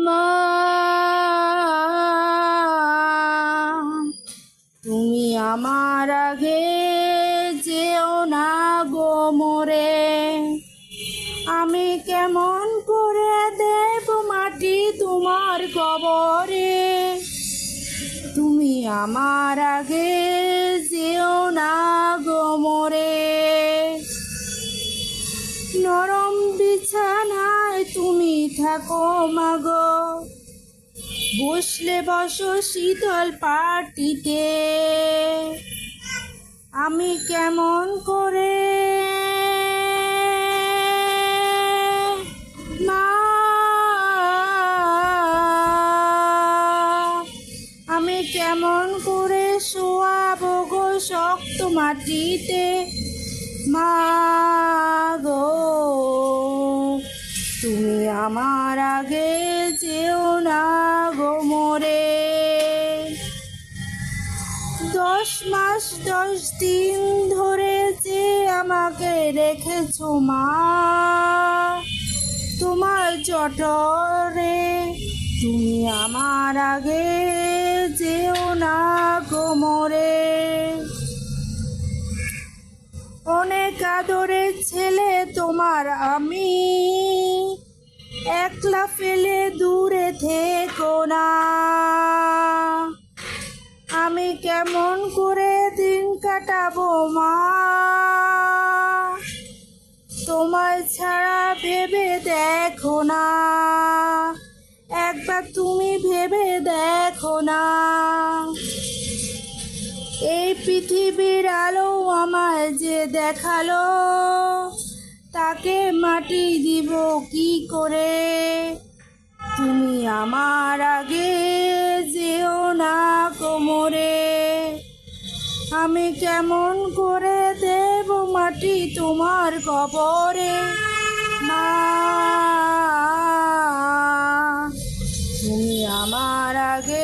মা, তুমি আমার আগে যেও না গো মোরে, আমি কেমন করে দেব মাটি তোমার কবরে। তুমি আমার আগে যেও না গো মোরে, নরম বিছানায় তুমি থাকো মাগো, বসলে বসো শীতল পাটিতে, আমি কেমন করে মা, আমি কেমন করে শোয়াবো গো শক্ত মাটিতে। মা গো, তুমি আমার আগে যেও না গো মোরে। 10 মাস 10 দিন ধরে যে আমাকে রেখেছো মা তোমার জঠরে, তুমি আমার আগে যেও না গো মোরে। অনেক আদরের ছেলে তোমার আমি, একলা ফেলে দূরে থেকো না, আমি কেমন করে দিন কাটাবো মা, তোমায় ছাড়া ভেবে দেখো না, একবার তুমি ভেবে দেখো না। এই পৃথিবীর আলো আমায় যে দেখালো, তাকে মাটি দিব কি করে। তুমি আমার আগে যেও না কোমরে, আমি কেমন করে দেব মাটি তোমার কবরে। মা, তুমি আমার আগে